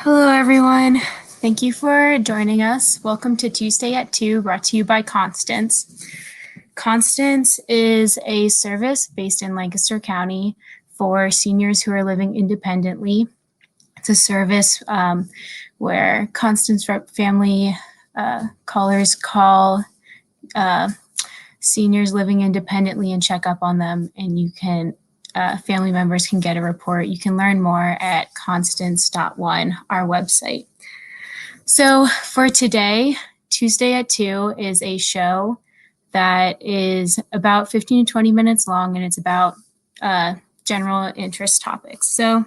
Hello, everyone. Thank you for joining us. Welcome to Tuesday at 2, brought to you by Constance. Constance is a service based in Lancaster County for seniors who are living independently. It's a service where Constance family callers call seniors living independently and check up on them, and you can family members can get a report. You can learn more at constance.one, our website. So for today, Tuesday at 2 is a show that is about 15 to 20 minutes long, and it's about general interest topics. So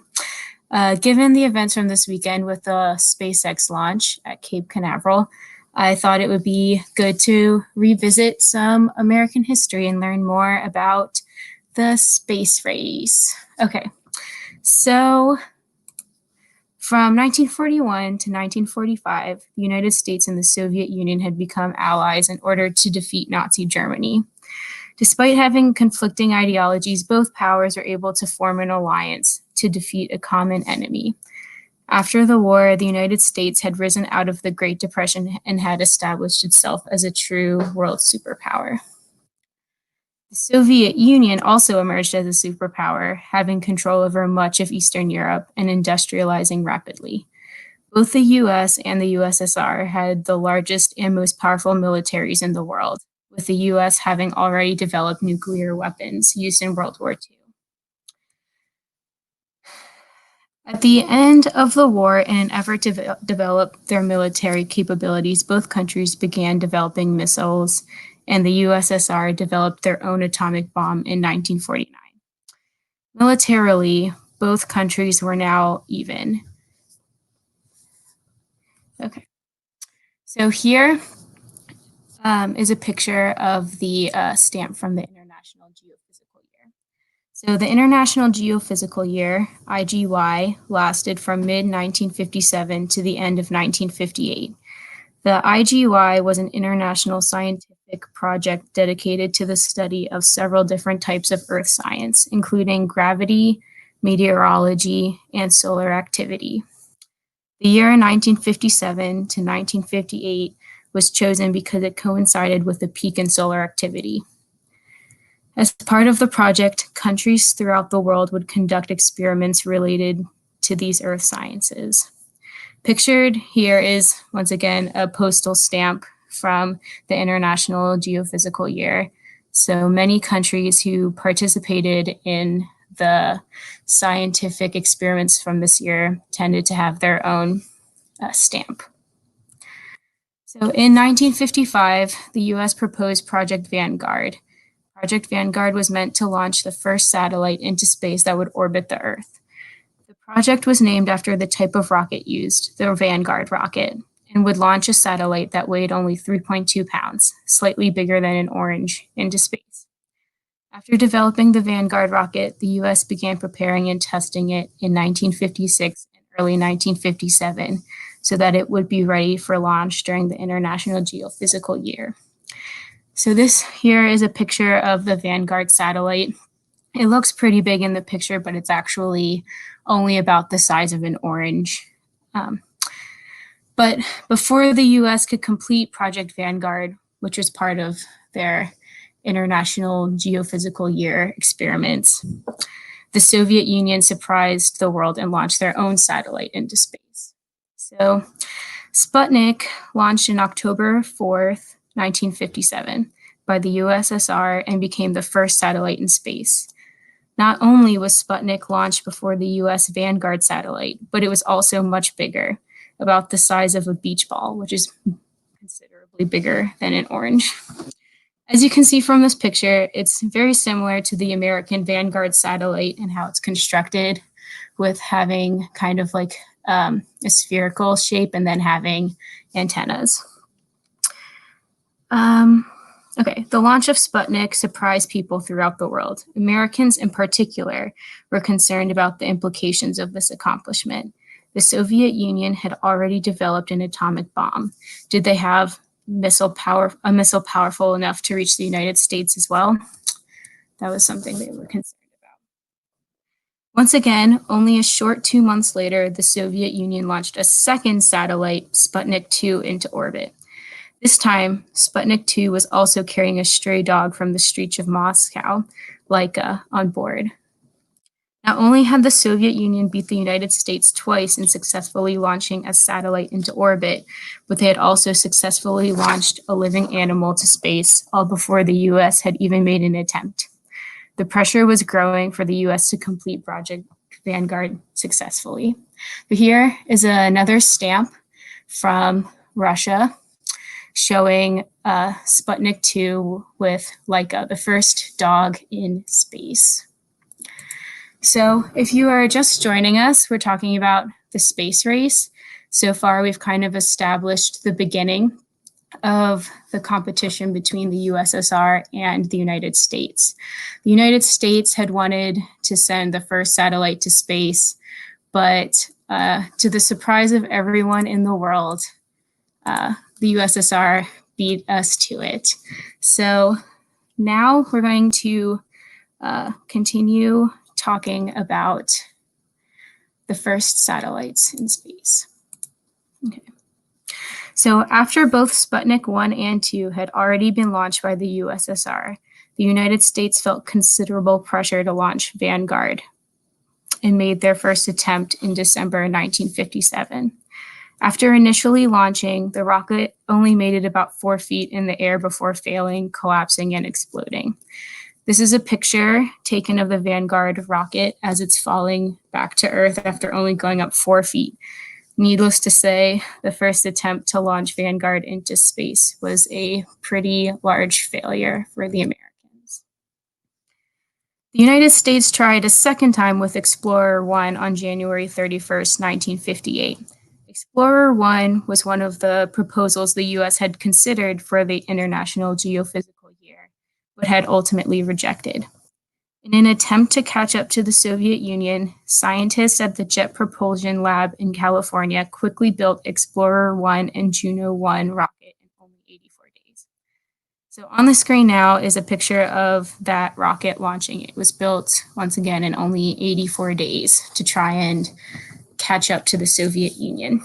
given the events from this weekend with the SpaceX launch at Cape Canaveral, I thought it would be good to revisit some American history and learn more about the space race. Okay, so from 1941 to 1945, the United States and the Soviet Union had become allies in order to defeat Nazi Germany. Despite having conflicting ideologies, both powers were able to form an alliance to defeat a common enemy. After the war, the United States had risen out of the Great Depression and had established itself as a true world superpower. The Soviet Union also emerged as a superpower, having control over much of Eastern Europe and industrializing rapidly. Both the US and the USSR had the largest and most powerful militaries in the world, with the US having already developed nuclear weapons used in World War II. At the end of the war, in an effort to develop their military capabilities, both countries began developing missiles, and the USSR developed their own atomic bomb in 1949. Militarily, both countries were now even. Okay, so here is a picture of the stamp from the International Geophysical Year. So the International Geophysical Year, IGY, lasted from mid-1957 to the end of 1958. The IGY was an international scientific project dedicated to the study of several different types of Earth science, including gravity, meteorology, and solar activity. The year 1957 to 1958 was chosen because it coincided with a peak in solar activity. As part of the project, countries throughout the world would conduct experiments related to these Earth sciences. Pictured here is, once again, a postal stamp from the International Geophysical Year. So many countries who participated in the scientific experiments from this year tended to have their own stamp. So in 1955, the US proposed Project Vanguard. Project Vanguard was meant to launch the first satellite into space that would orbit the Earth. The project was named after the type of rocket used, the Vanguard rocket, and would launch a satellite that weighed only 3.2 pounds, slightly bigger than an orange, into space. After developing the Vanguard rocket, the US began preparing and testing it in 1956 and early 1957 so that it would be ready for launch during the International Geophysical Year. So this here is a picture of the Vanguard satellite. It looks pretty big in the picture, but it's actually only about the size of an orange. But before the US could complete Project Vanguard, which was part of their International Geophysical Year experiments, the Soviet Union surprised the world and launched their own satellite into space. So Sputnik launched on October 4th, 1957 by the USSR and became the first satellite in space. Not only was Sputnik launched before the US Vanguard satellite, but it was also much bigger, about the size of a beach ball, which is considerably bigger than an orange. As you can see from this picture, it's very similar to the American Vanguard satellite and how it's constructed, with having kind of like a spherical shape and then having antennas. Okay, the launch of Sputnik surprised people throughout the world. Americans in particular were concerned about the implications of this accomplishment. The Soviet Union had already developed an atomic bomb. Did they have a missile powerful enough to reach the United States as well? That was something they were concerned about. Once again, only a short 2 months later, the Soviet Union launched a second satellite, Sputnik 2, into orbit. This time, Sputnik 2 was also carrying a stray dog from the streets of Moscow, Laika, on board. Not only had the Soviet Union beat the United States twice in successfully launching a satellite into orbit, but they had also successfully launched a living animal to space, all before the US had even made an attempt. The pressure was growing for the US to complete Project Vanguard successfully. But here is another stamp from Russia showing Sputnik 2 with Laika, the first dog in space. So if you are just joining us, we're talking about the space race. So far, we've kind of established the beginning of the competition between the USSR and the United States. The United States had wanted to send the first satellite to space, but to the surprise of everyone in the world, the USSR beat us to it. So now we're going to continue talking about the first satellites in space. Okay. So after both Sputnik 1 and 2 had already been launched by the USSR, the United States felt considerable pressure to launch Vanguard and made their first attempt in December 1957. After initially launching, the rocket only made it about 4 feet in the air before failing, collapsing, and exploding. This is a picture taken of the Vanguard rocket as it's falling back to Earth after only going up 4 feet. Needless to say, the first attempt to launch Vanguard into space was a pretty large failure for the Americans. The United States tried a second time with Explorer 1 on January 31st, 1958. Explorer 1 was one of the proposals the US had considered for the International Geophysical Year, but had ultimately rejected. In an attempt to catch up to the Soviet Union, scientists at the Jet Propulsion Lab in California quickly built Explorer 1 and Juno 1 rocket in only 84 days. So on the screen now is a picture of that rocket launching. It was built, once again, in only 84 days to try and catch up to the Soviet Union.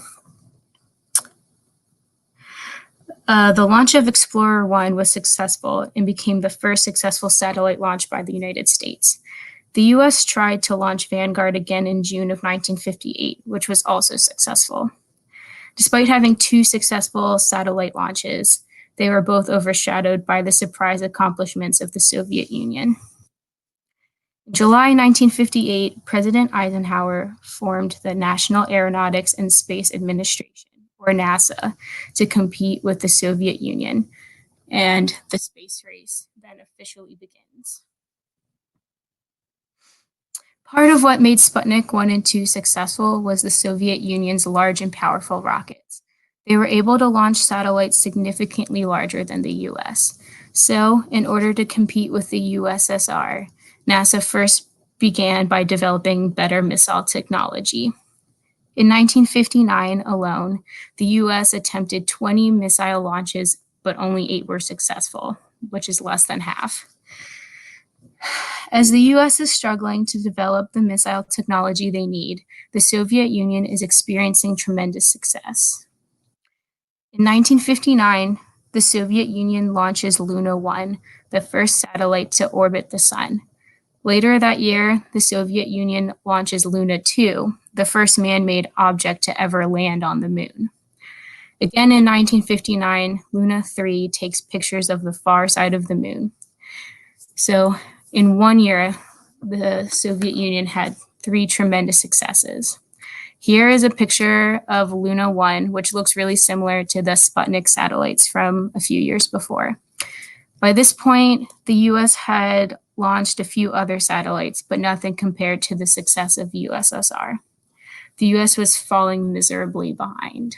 The launch of Explorer 1 was successful and became the first successful satellite launch by the United States. The US tried to launch Vanguard again in June of 1958, which was also successful. Despite having 2 successful satellite launches, they were both overshadowed by the surprise accomplishments of the Soviet Union. In July 1958, President Eisenhower formed the National Aeronautics and Space Administration, or NASA, to compete with the Soviet Union, and the space race then officially begins. Part of what made Sputnik 1 and 2 successful was the Soviet Union's large and powerful rockets. They were able to launch satellites significantly larger than the US. So, in order to compete with the USSR, NASA first began by developing better missile technology. In 1959 alone, the US attempted 20 missile launches, but only 8 were successful, which is less than half. As the US is struggling to develop the missile technology they need, the Soviet Union is experiencing tremendous success. In 1959, the Soviet Union launches Luna 1, the first satellite to orbit the Sun. Later that year, the Soviet Union launches Luna 2, the first man-made object to ever land on the moon. Again in 1959, Luna 3 takes pictures of the far side of the moon. So in 1 year, the Soviet Union had 3 tremendous successes. Here is a picture of Luna 1, which looks really similar to the Sputnik satellites from a few years before. By this point, the US had launched a few other satellites, but nothing compared to the success of the USSR. The US was falling miserably behind.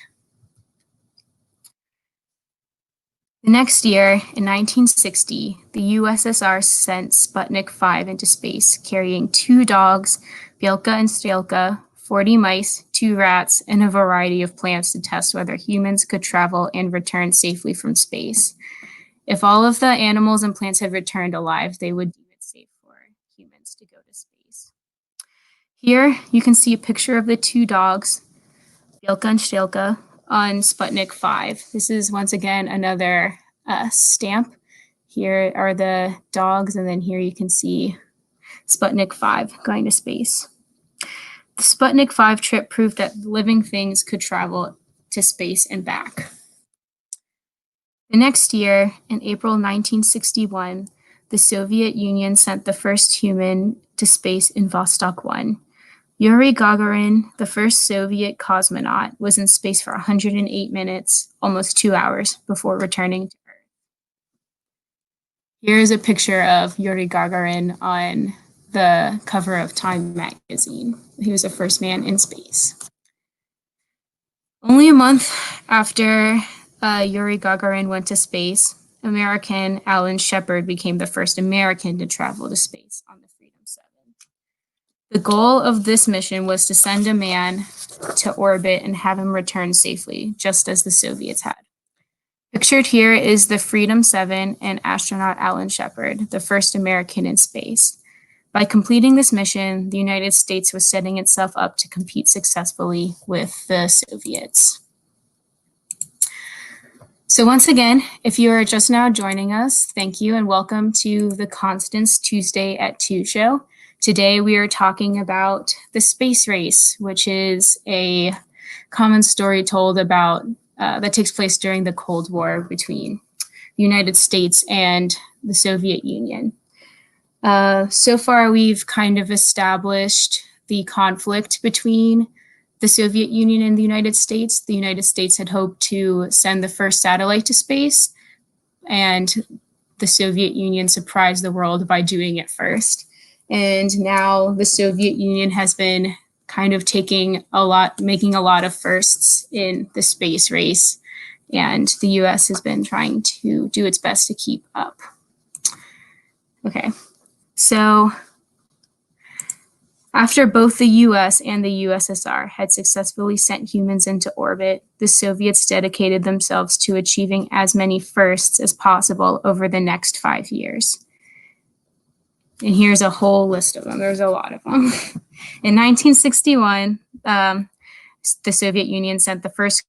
The next year, in 1960, the USSR sent Sputnik 5 into space, carrying 2 dogs, Belka and Strelka, 40 mice, 2 rats, and a variety of plants to test whether humans could travel and return safely from space. If all of the animals and plants had returned alive, they would deem it safe for humans to go to space. Here you can see a picture of the two dogs, Belka and Stelka, on Sputnik 5. This is once again another stamp. Here are the dogs, and then here you can see Sputnik 5 going to space. The Sputnik 5 trip proved that living things could travel to space and back. The next year, in April 1961, the Soviet Union sent the first human to space in Vostok 1. Yuri Gagarin, the first Soviet cosmonaut, was in space for 108 minutes, almost 2 hours, before returning to Earth. Here's a picture of Yuri Gagarin on the cover of Time magazine. He was the first man in space. Only a month after Yuri Gagarin went to space, American Alan Shepard became the first American to travel to space on the Freedom 7. The goal of this mission was to send a man to orbit and have him return safely, just as the Soviets had. Pictured here is the Freedom 7 and astronaut Alan Shepard, the first American in space. By completing this mission, the United States was setting itself up to compete successfully with the Soviets. So once again, if you are just now joining us, thank you and welcome to the Constance Tuesday at 2 show. Today we are talking about the space race, which is a common story told about that takes place during the Cold War between the United States and the Soviet Union. So far, we've kind of established the conflict between the Soviet Union and the United States. The United States had hoped to send the first satellite to space, and the Soviet Union surprised the world by doing it first. And now the Soviet Union has been kind of making a lot of firsts in the space race, and the US has been trying to do its best to keep up. Okay, so after both the US and the USSR had successfully sent humans into orbit, the Soviets dedicated themselves to achieving as many firsts as possible over the next 5 years. And here's a whole list of them. There's a lot of them. In 1961, the Soviet Union sent the first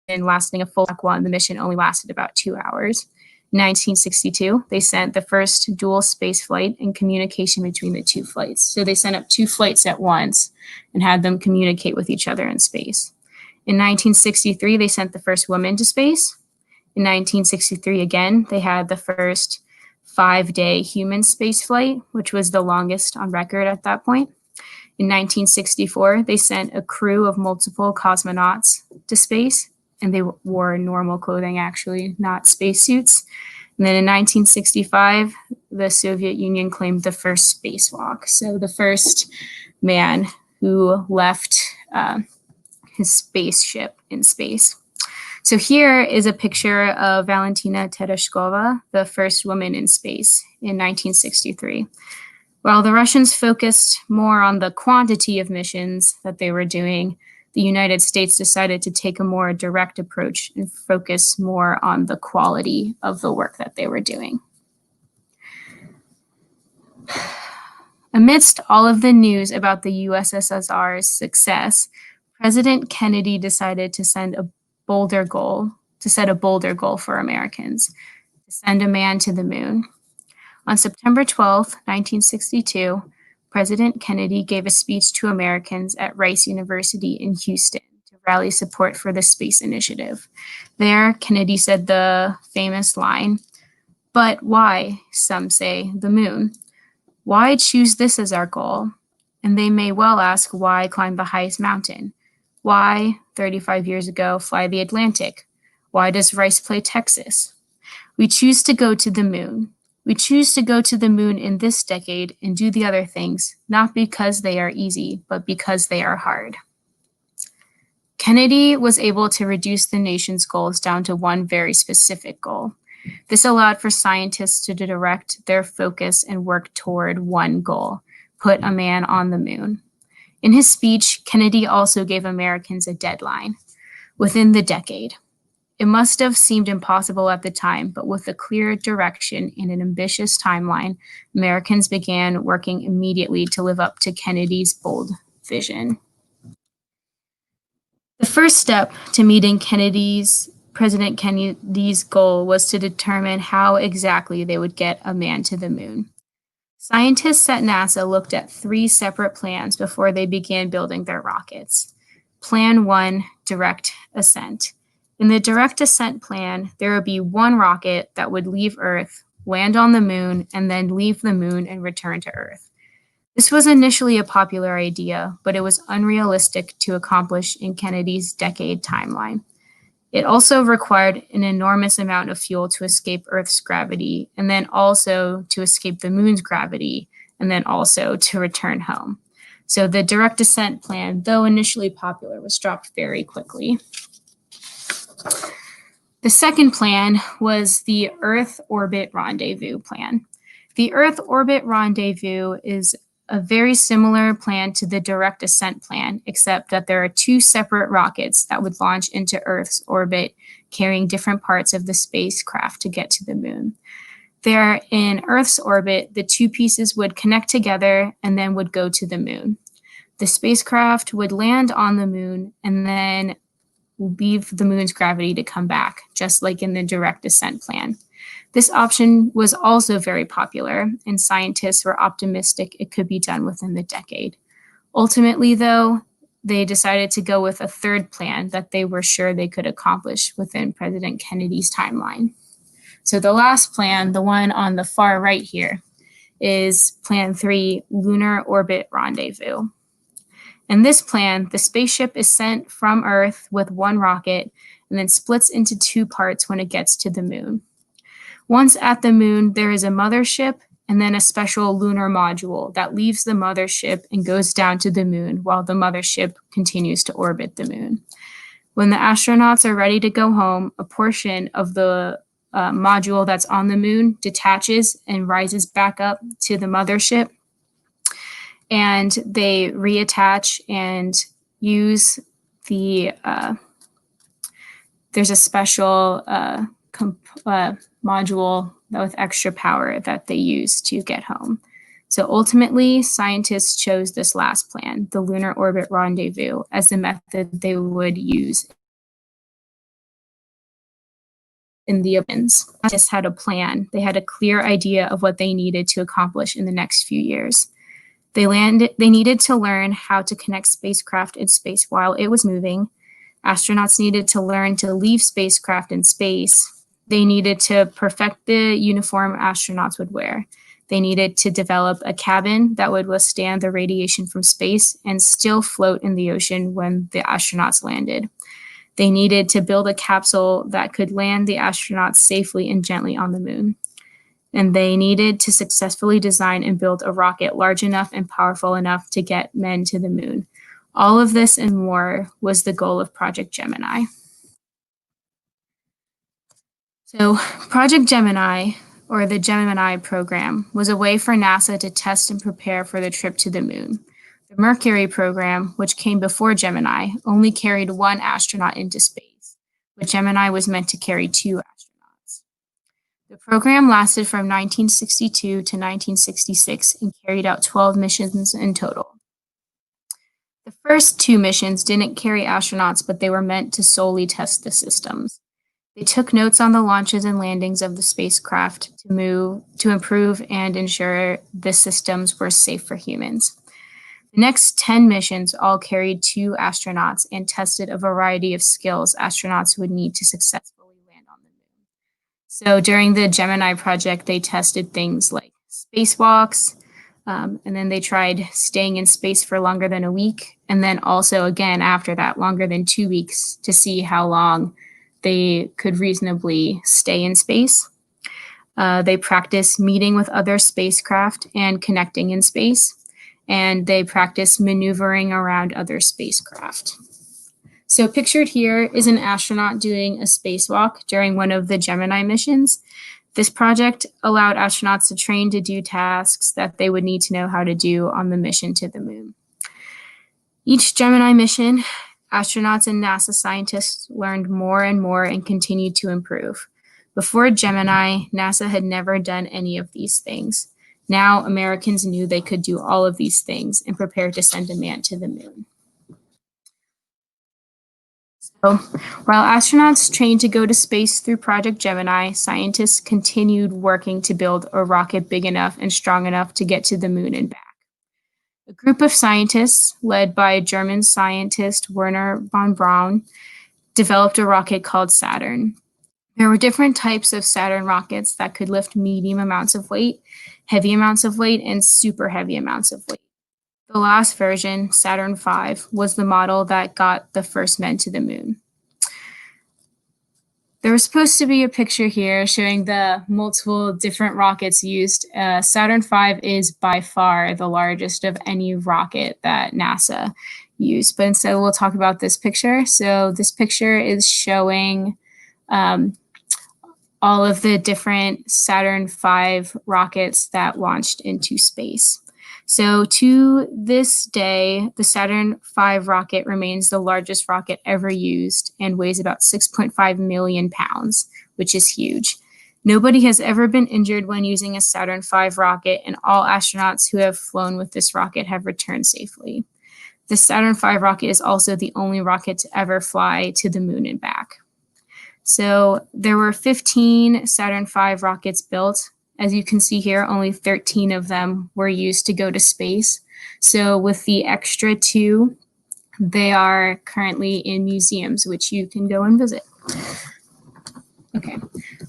mission lasting a full one. The mission only lasted about 2 hours. In 1962, they sent the first dual space flight and communication between the two flights. So they sent up 2 flights at once and had them communicate with each other in space. In 1963, they sent the first woman to space. In 1963, again, they had the first 5-day human space flight, which was the longest on record at that point. In 1964, they sent a crew of multiple cosmonauts to space, and they wore normal clothing, actually, not spacesuits. And then in 1965, the Soviet Union claimed the first spacewalk. So the first man who left his spaceship in space. So here is a picture of Valentina Tereshkova, the first woman in space in 1963. While the Russians focused more on the quantity of missions that they were doing, the United States decided to take a more direct approach and focus more on the quality of the work that they were doing. Amidst all of the news about the USSR's success, President Kennedy decided to set a bolder goal for Americans, to send a man to the moon. On September 12, 1962, President Kennedy gave a speech to Americans at Rice University in Houston to rally support for the space initiative. There, Kennedy said the famous line, "But why, some say, the moon? Why choose this as our goal? And they may well ask, why climb the highest mountain? Why, 35 years ago, fly the Atlantic? Why does Rice play Texas? We choose to go to the moon. We choose to go to the moon in this decade and do the other things, not because they are easy, but because they are hard." Kennedy was able to reduce the nation's goals down to one very specific goal. This allowed for scientists to direct their focus and work toward one goal: put a man on the moon. In his speech, Kennedy also gave Americans a deadline: within the decade. It must have seemed impossible at the time, but with a clear direction and an ambitious timeline, Americans began working immediately to live up to Kennedy's bold vision. The first step to meeting President Kennedy's goal was to determine how exactly they would get a man to the moon. Scientists at NASA looked at 3 separate plans before they began building their rockets. Plan 1, direct ascent. In the direct ascent plan, there would be one rocket that would leave Earth, land on the moon, and then leave the moon and return to Earth. This was initially a popular idea, but it was unrealistic to accomplish in Kennedy's decade timeline. It also required an enormous amount of fuel to escape Earth's gravity, and then also to escape the moon's gravity, and then also to return home. So the direct ascent plan, though initially popular, was dropped very quickly. The second plan was the Earth Orbit Rendezvous plan. The Earth Orbit Rendezvous is a very similar plan to the direct ascent plan, except that there are 2 separate rockets that would launch into Earth's orbit, carrying different parts of the spacecraft to get to the moon. There, in Earth's orbit, the 2 pieces would connect together and then would go to the moon. The spacecraft would land on the moon and then leave the moon's gravity to come back, just like in the direct ascent plan. This option was also very popular, and scientists were optimistic it could be done within the decade. Ultimately, though, they decided to go with a third plan that they were sure they could accomplish within President Kennedy's timeline. So the last plan, the one on the far right here, is Plan 3, Lunar Orbit Rendezvous. In this plan, the spaceship is sent from Earth with one rocket and then splits into 2 parts when it gets to the moon. Once at the moon, there is a mothership and then a special lunar module that leaves the mothership and goes down to the moon while the mothership continues to orbit the moon. When the astronauts are ready to go home, a portion of the module that's on the moon detaches and rises back up to the mothership, and they reattach and use the there's a special module with extra power that they use to get home. So ultimately, scientists chose this last plan, the Lunar Orbit Rendezvous, as the method they would use in the events. Scientists had a plan. They had a clear idea of what they needed to accomplish in the next few years. They needed to learn how to connect spacecraft in space while it was moving. Astronauts needed to learn to leave spacecraft in space. They needed to perfect the uniform astronauts would wear. They needed to develop a cabin that would withstand the radiation from space and still float in the ocean when the astronauts landed. They needed to build a capsule that could land the astronauts safely and gently on the moon. And they needed to successfully design and build a rocket large enough and powerful enough to get men to the moon. All of this and more was the goal of Project Gemini. So Project Gemini, or the Gemini program, was a way for NASA to test and prepare for the trip to the moon. The Mercury program, which came before Gemini, only carried 1 astronaut into space, but Gemini was meant to carry 2 astronauts. The program lasted from 1962 to 1966 and carried out 12 missions in total. The first 2 missions didn't carry astronauts, but they were meant to solely test the systems. They took notes on the launches and landings of the spacecraft to improve and ensure the systems were safe for humans. The next 10 missions all carried 2 astronauts and tested a variety of skills astronauts would need to successfully land on the moon. So during the Gemini project, they tested things like spacewalks, and then they tried staying in space for longer than a week, and then also, again, after that, longer than 2 weeks to see how long they could reasonably stay in space. They practiced meeting with other spacecraft and connecting in space, and they practiced maneuvering around other spacecraft. So pictured here is an astronaut doing a spacewalk during one of the Gemini missions. This project allowed astronauts to train to do tasks that they would need to know how to do on the mission to the moon. Each Gemini mission astronauts and NASA scientists learned more and more and continued to improve. Before Gemini, NASA had never done any of these things. Now Americans knew they could do all of these things and prepared to send a man to the moon. So, while astronauts trained to go to space through Project Gemini, scientists continued working to build a rocket big enough and strong enough to get to the moon and back. A group of scientists, led by German scientist Werner von Braun, developed a rocket called Saturn. There were different types of Saturn rockets that could lift medium amounts of weight, heavy amounts of weight, and super heavy amounts of weight. The last version, Saturn V, was the model that got the first men to the moon. There was supposed to be a picture here showing the multiple different rockets used. Saturn V is by far the largest of any rocket that NASA used, but instead we'll talk about this picture. So this picture is showing all of the different Saturn V rockets that launched into space. So to this day, the Saturn V rocket remains the largest rocket ever used and weighs about 6.5 million pounds, which is huge. Nobody has ever been injured when using a Saturn V rocket, and all astronauts who have flown with this rocket have returned safely. The Saturn V rocket is also the only rocket to ever fly to the moon and back. So there were 15 Saturn V rockets built. As you can see here, only 13 of them were used to go to space. So with the extra 2, they are currently in museums, which you can go and visit. Okay,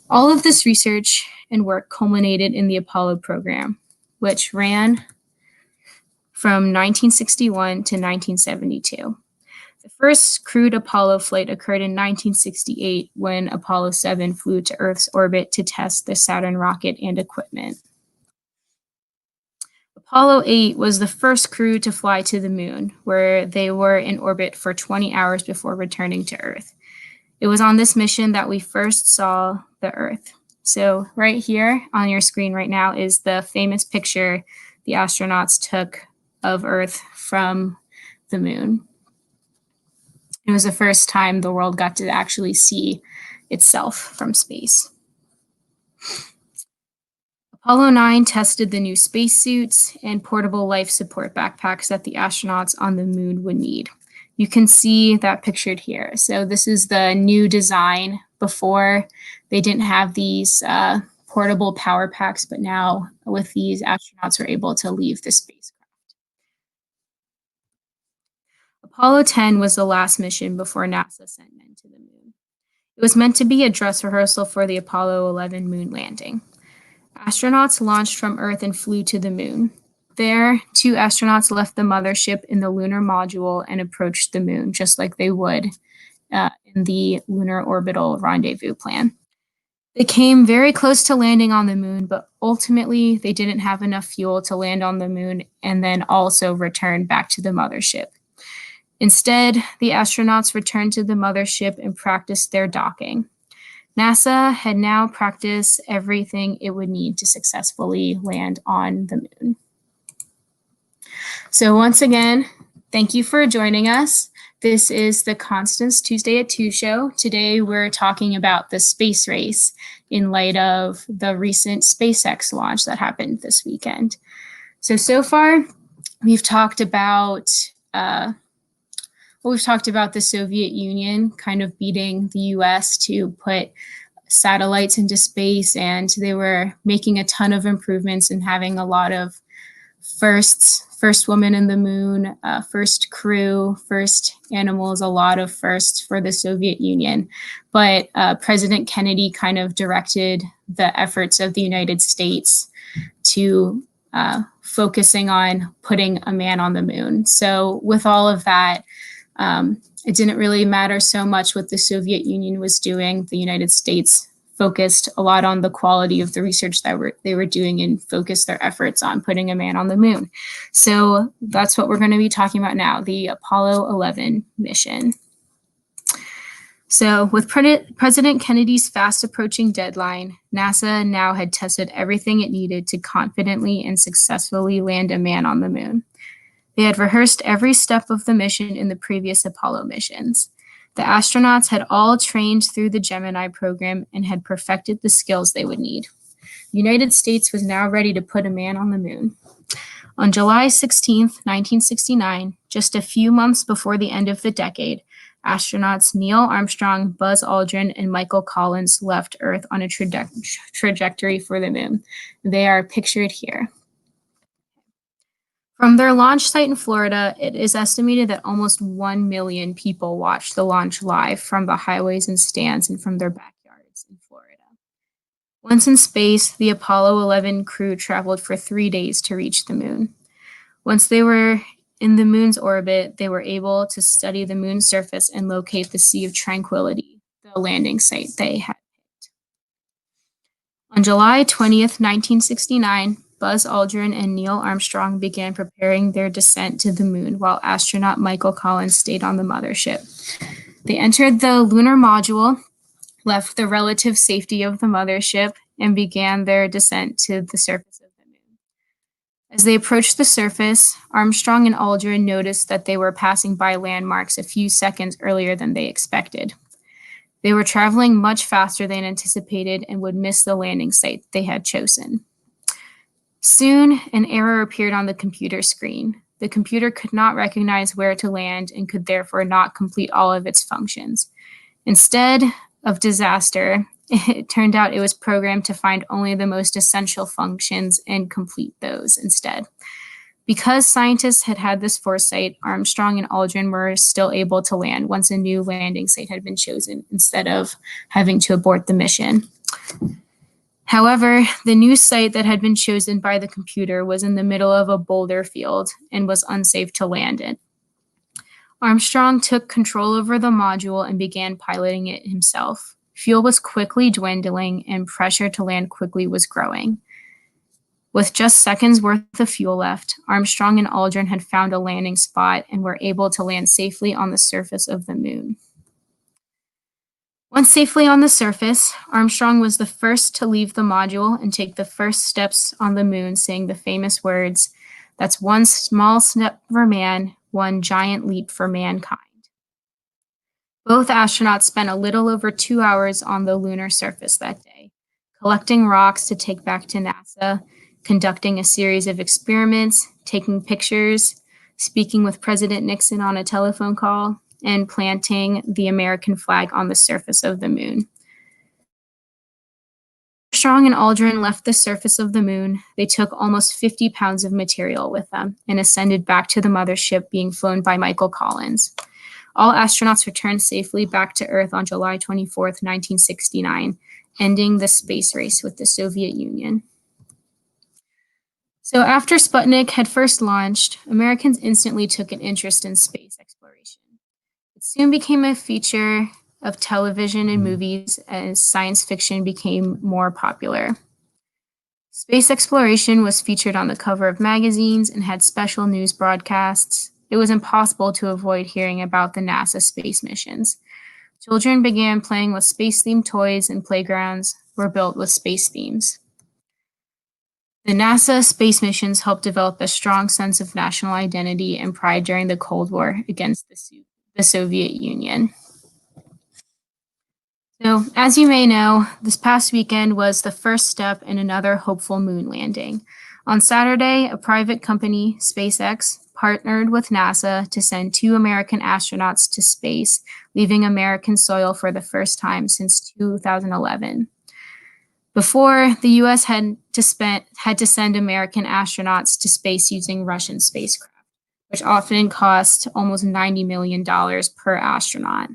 all of this research and work culminated in the Apollo program, which ran from 1961 to 1972. The first crewed Apollo flight occurred in 1968 when Apollo 7 flew to Earth's orbit to test the Saturn rocket and equipment. Apollo 8 was the first crew to fly to the moon, where they were in orbit for 20 hours before returning to Earth. It was on this mission that we first saw the Earth. So right here on your screen right now is the famous picture the astronauts took of Earth from the moon. It was the first time the world got to actually see itself from space. Apollo 9 tested the new spacesuits and portable life support backpacks that the astronauts on the moon would need. You can see that pictured here. So this is the new design. Before, they didn't have these portable power packs, but now with these, astronauts were able to leave the spacecraft. Apollo 10 was the last mission before NASA sent men to the moon. It was meant to be a dress rehearsal for the Apollo 11 moon landing. Astronauts launched from Earth and flew to the moon. There, 2 astronauts left the mothership in the lunar module and approached the moon, just like they would in the lunar orbital rendezvous plan. They came very close to landing on the moon, but ultimately they didn't have enough fuel to land on the moon and then also return back to the mothership. Instead, the astronauts returned to the mothership and practiced their docking. NASA had now practiced everything it would need to successfully land on the moon. So once again, thank you for joining us. This is the Constance Tuesday at 2 show. Today we're talking about the space race in light of the recent SpaceX launch that happened this weekend. So far, we've talked about the Soviet Union kind of beating the US to put satellites into space, and they were making a ton of improvements and having a lot of firsts. First woman in the moon, first crew, first animals, a lot of firsts for the Soviet Union. But President Kennedy kind of directed the efforts of the United States to focusing on putting a man on the moon. So with all of that, it didn't really matter so much what the Soviet Union was doing. The United States focused a lot on the quality of the research that they were doing and focused their efforts on putting a man on the moon. So that's what we're going to be talking about now, the Apollo 11 mission. So with President Kennedy's fast approaching deadline, NASA now had tested everything it needed to confidently and successfully land a man on the moon. They had rehearsed every step of the mission in the previous Apollo missions. The astronauts had all trained through the Gemini program and had perfected the skills they would need. The United States was now ready to put a man on the moon. On July 16, 1969, just a few months before the end of the decade, astronauts Neil Armstrong, Buzz Aldrin, and Michael Collins left Earth on a trajectory for the moon. They are pictured here. From their launch site in Florida, it is estimated that almost 1 million people watched the launch live from the highways and stands and from their backyards in Florida. Once in space, the Apollo 11 crew traveled for 3 days to reach the moon. Once they were in the moon's orbit, they were able to study the moon's surface and locate the Sea of Tranquility, the landing site they had picked. On July 20th, 1969, Buzz Aldrin and Neil Armstrong began preparing their descent to the moon while astronaut Michael Collins stayed on the mothership. They entered the lunar module, left the relative safety of the mothership, and began their descent to the surface of the moon. As they approached the surface, Armstrong and Aldrin noticed that they were passing by landmarks a few seconds earlier than they expected. They were traveling much faster than anticipated and would miss the landing site they had chosen. Soon, an error appeared on the computer screen. The computer could not recognize where to land and could therefore not complete all of its functions. Instead of disaster, it turned out it was programmed to find only the most essential functions and complete those instead. Because scientists had had this foresight, Armstrong and Aldrin were still able to land once a new landing site had been chosen instead of having to abort the mission. However, the new site that had been chosen by the computer was in the middle of a boulder field and was unsafe to land in. Armstrong took control over the module and began piloting it himself. Fuel was quickly dwindling and pressure to land quickly was growing. With just seconds worth of fuel left, Armstrong and Aldrin had found a landing spot and were able to land safely on the surface of the moon. Once safely on the surface, Armstrong was the first to leave the module and take the first steps on the moon, saying the famous words, "That's one small step for man, one giant leap for mankind." Both astronauts spent a little over 2 hours on the lunar surface that day, collecting rocks to take back to NASA, conducting a series of experiments, taking pictures, speaking with President Nixon on a telephone call, and planting the American flag on the surface of the moon. Armstrong and Aldrin left the surface of the moon. They took almost 50 pounds of material with them and ascended back to the mothership being flown by Michael Collins. All astronauts returned safely back to Earth on July 24th, 1969, ending the space race with the Soviet Union. So after Sputnik had first launched, Americans instantly took an interest in space exploration. It soon became a feature of television and movies as science fiction became more popular. Space exploration was featured on the cover of magazines and had special news broadcasts. It was impossible to avoid hearing about the NASA space missions. Children began playing with space-themed toys and playgrounds were built with space themes. The NASA space missions helped develop a strong sense of national identity and pride during the Cold War against the Soviet Union. So, as you may know, this past weekend was the first step in another hopeful moon landing. On Saturday, a private company, SpaceX, partnered with NASA to send 2 American astronauts to space, leaving American soil for the first time since 2011. Before, the U.S. had to send American astronauts to space using Russian spacecraft, which often cost almost $90 million per astronaut.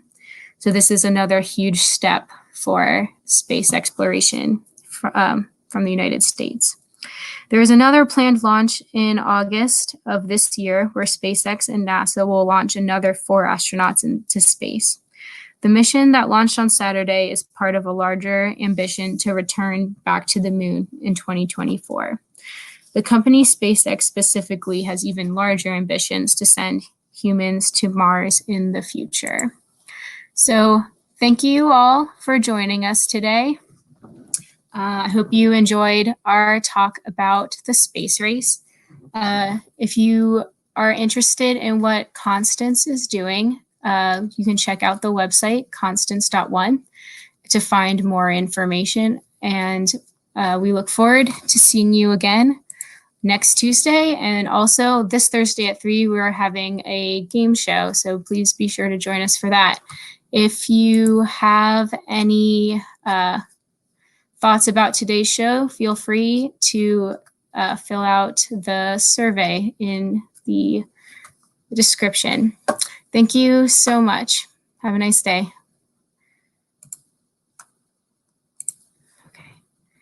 So this is another huge step for space exploration from the United States. There is another planned launch in August of this year where SpaceX and NASA will launch another 4 astronauts into space. The mission that launched on Saturday is part of a larger ambition to return back to the moon in 2024. The company SpaceX specifically has even larger ambitions to send humans to Mars in the future. So thank you all for joining us today. I hope you enjoyed our talk about the space race. If you are interested in what Constance is doing, you can check out the website, constance.one, to find more information. And we look forward to seeing you again next Tuesday. And also this Thursday at 3, we're having a game show. So please be sure to join us for that. If you have any thoughts about today's show, feel free to fill out the survey in the description. Thank you so much. Have a nice day.